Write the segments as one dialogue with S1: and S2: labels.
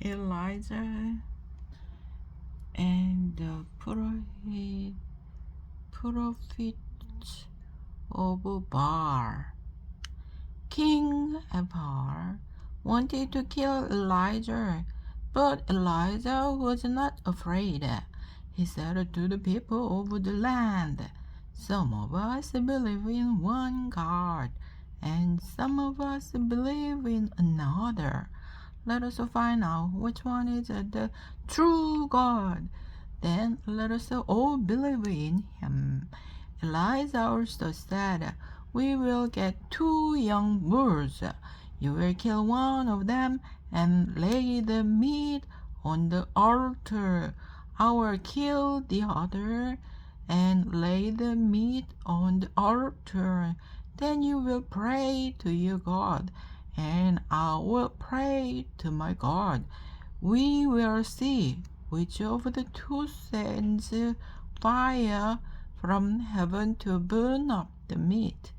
S1: Elijah and the prophets of Baal. King Baal wanted to kill Elijah, but Elijah was not afraid. He said to the people of the land, "Some of us believe in one God, and some of us believe in another. Let us find out which one is the true God. Then let us all believe in him." Elijah also said, "We will get 2 young bulls. You will kill one of them and lay the meat on the altar. I will kill the other and lay the meat on the altar. Then you will pray to your God, and I will pray to my God. We will see which of the 2 sends fire from heaven to burn up the meat.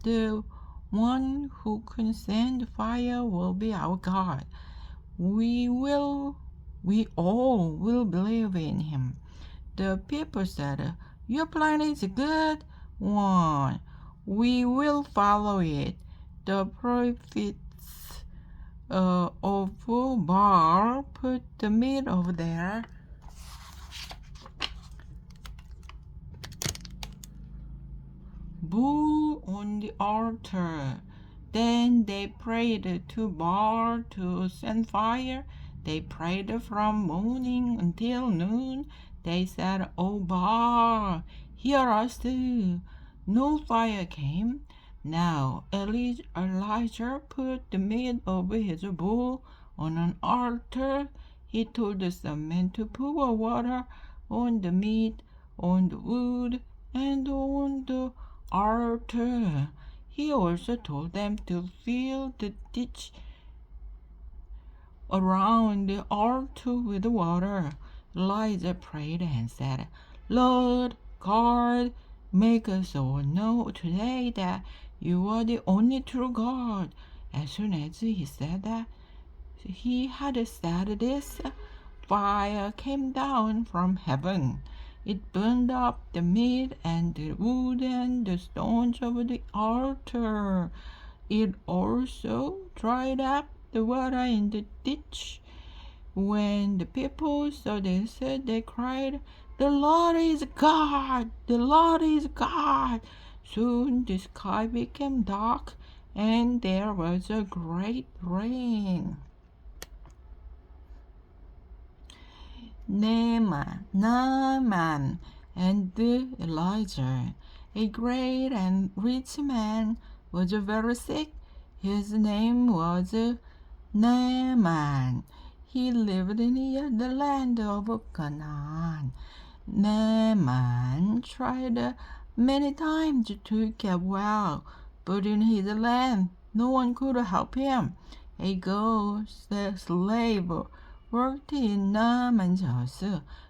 S1: The one who can send fire will be our God. We all will believe in him." The people said, "Your plan is a good one. We will follow it." The prophets of Baal put the meat of their bull on the altar. Then they prayed to Baal to send fire. They prayed from morning until noon. They said, "O Baal, hear us too." No fire came. Now Elijah put the meat of his bull on an altar. He told some men to pour water on the meat, on the wood, and on the altar. He also told them to fill the ditch around the altar with water. Elijah prayed and said, "Lord God, make us all know today that you are the only true God." As soon as he said that, he had said this, fire came down from heaven. It burned up the meat and the wood and the stones of the altar. It also dried up the water in the ditch. When the people saw this, they cried, "The Lord is God! The Lord is God!" Soon the sky became dark, and there was a great rain. Naaman and Elijah. A great and rich man was very sick. His name was Naaman. He lived near the land of Canaan. Naaman tried many times to get well, but in his land no one could help him. A girl slave worked in Naaman's house.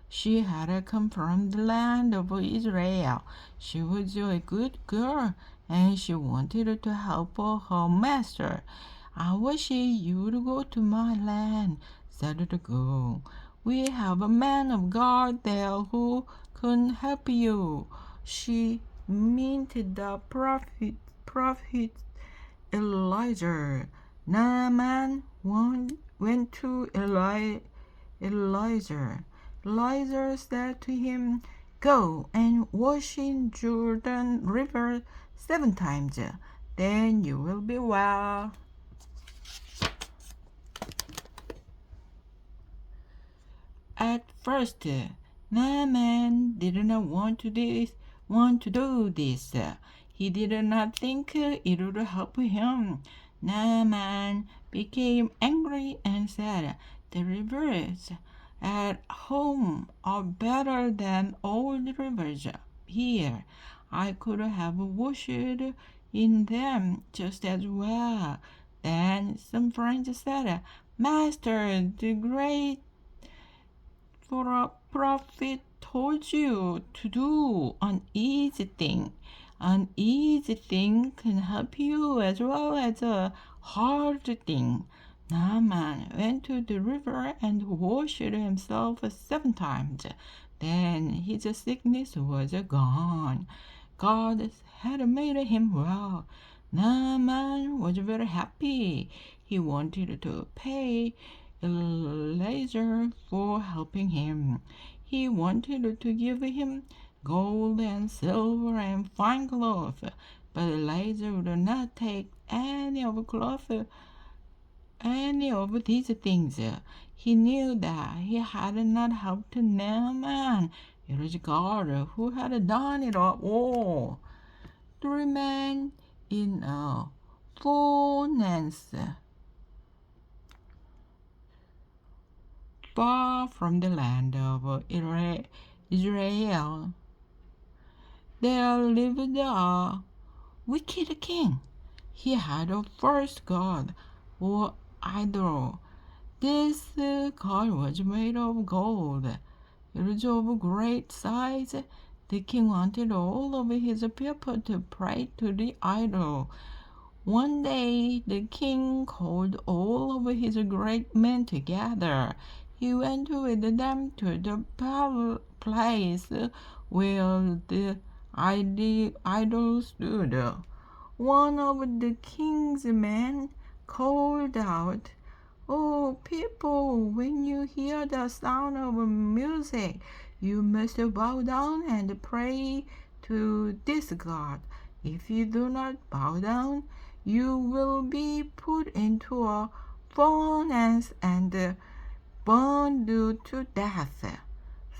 S1: She had come from the land of Israel. She was a good girl, and she wanted to help her master. "I wish you would go to my land," said the girl. "We have a man of God there who can help you." She meant the prophet Elijah. Naaman went to Elijah. Elijah said to him, "Go and wash in Jordan River 7 times. Then you will be well." At first, Naaman did not want to do this. He did not think it would help him. Naaman became angry and said, "The rivers at home are better than all the rivers here. I could have washed in them just as well." Then some friends said, "Master, the great prophet told you to do an easy thing. An easy thing can help you as well as a hard thing. Naaman went to the river and washed himself 7 times. Then his sickness was gone. God had made him well. Naaman was very happy. He wanted to pay Elijah for helping him. He wanted to give him gold and silver and fine clothes, but Elijah would not take any of these things. He knew that he had not helped Naaman. It was God who had done it all. 3 men in a furnace, far from the land of Israel. There lived a wicked king. He had a false god or idol. This god was made of gold. It was of great size. The king wanted all of his people to pray to the idol. One day the king called all of his great men together. He went with them to the place where the idol stood. One of the king's men called out, "Oh, people, when you hear the sound of music, you must bow down and pray to this God. If you do not bow down, you will be put into a furnace and burned to death."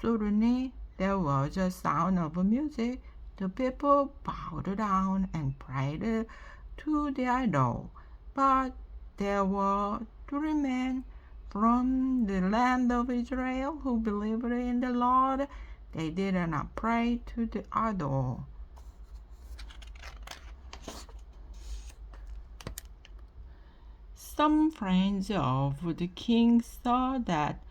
S1: Suddenly there was a sound of music. The people bowed down and prayed to the idol. But there were 3 men from the land of Israel who believed in the Lord. They did not pray to the idol. Some friends of the king saw that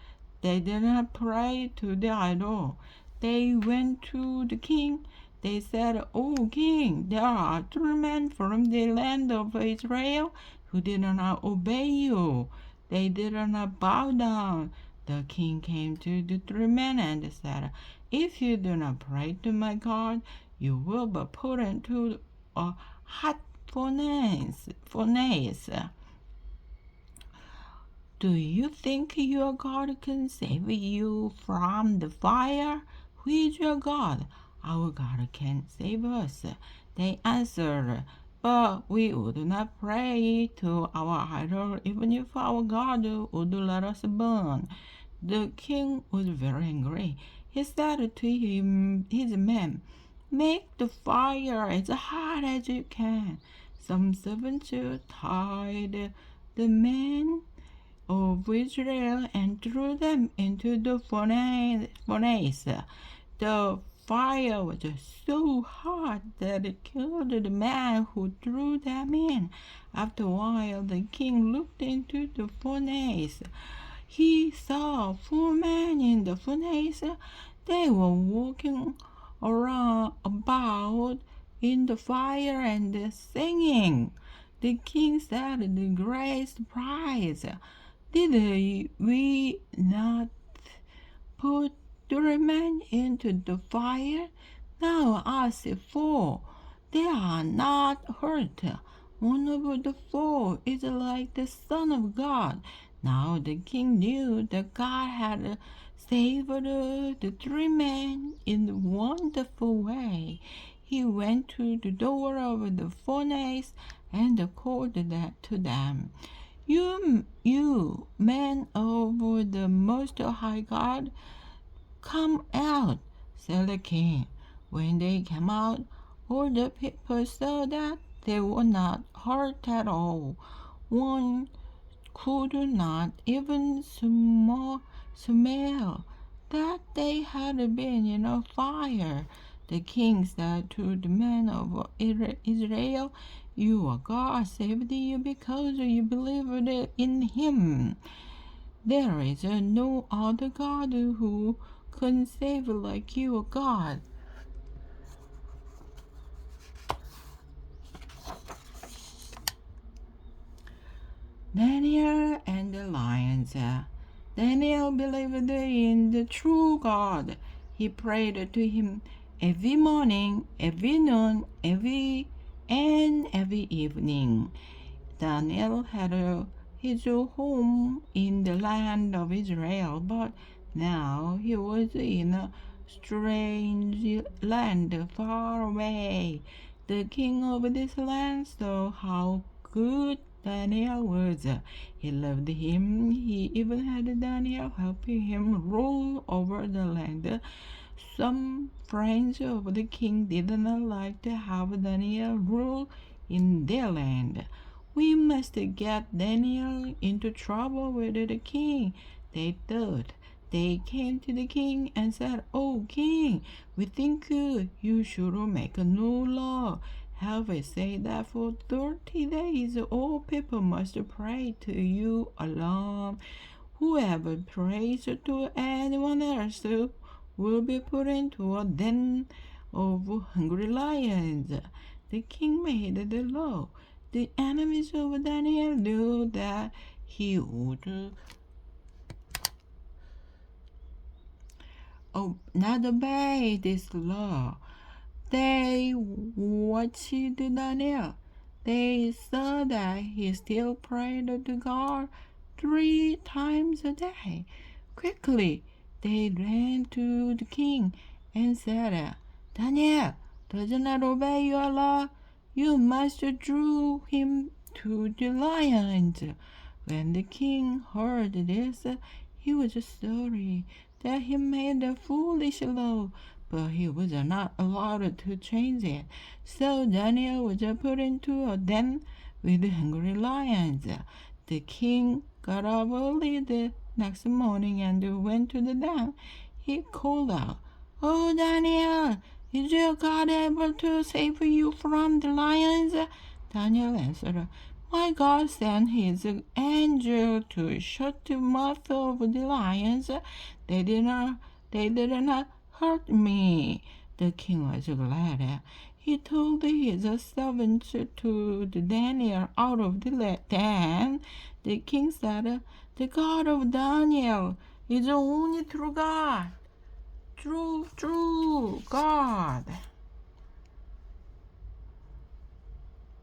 S1: they did not pray to the idol. They went to the king. They said, "O king, there are 3 men from the land of Israel who did not obey you. They did not bow down." The king came to the 3 men and said, "If you do not pray to my God, you will be put into a hot furnace. Do you think your God can save you from the fire? Who is your God? Our God can save us." They answered, "But we would not pray to our idol even if our God would let us burn." The king was very angry. He said to his men, "Make the fire as hot as you can." Some servants tied the men of Israel and threw them into the furnace. The fire was so hot that it killed the man who threw them in. After a while, the king looked into the furnace. He saw 4 men in the furnace. They were walking about in the fire and singing. The king said to the great surprise, "Did we not put 3 men into the fire? Now I see 4. They are not hurt. One of the 4 is like the Son of God." Now the king knew that God had saved the 3 men in a wonderful way. He went to the door of the furnace and called to them, You men of the Most High God, come out," said the king. When they came out, all the people saw that they were not hurt at all. One could not even smell that they had been in a fire. The king said to the men of Israel, "Your God saved you because you believed in him. There is no other God who can save like your God." Daniel and the lions. Daniel believed in the true God. He prayed to him every morning, every noon, every evening. Daniel had his home in the land of Israel, but now he was in a strange land far away. The king of this land saw how good Daniel was. He loved him. He even had Daniel helping him rule over the land. Some friends of the king did not like to have Daniel rule in their land. We must get Daniel into trouble with the king, they thought. They came to the king and said, "Oh, king, we think you should make a new law. Have it say that for 30 days all people must pray to you alone. Whoever prays to anyone else will be put into a den of hungry lions." The king made the law. The enemies of Daniel knew that he would not obey this law. They watched Daniel. They saw that he still prayed to God 3 times a day. Quickly, they ran to the king and said, "Daniel does not obey your law. You must throw him to the lions." When the king heard this, he was sorry that he made a foolish law, but he was not allowed to change it. So Daniel was put into a den with hungry lions. The king got up early the next morning and went to the den. He called out, "Oh, Daniel, is your God able to save you from the lions?" Daniel answered, "My God sent his angel to shut the mouth of the lions. They did not hurt me." The king was glad. He told his servants to Daniel out of the den. The king said, "The God of Daniel is the only true God. True God."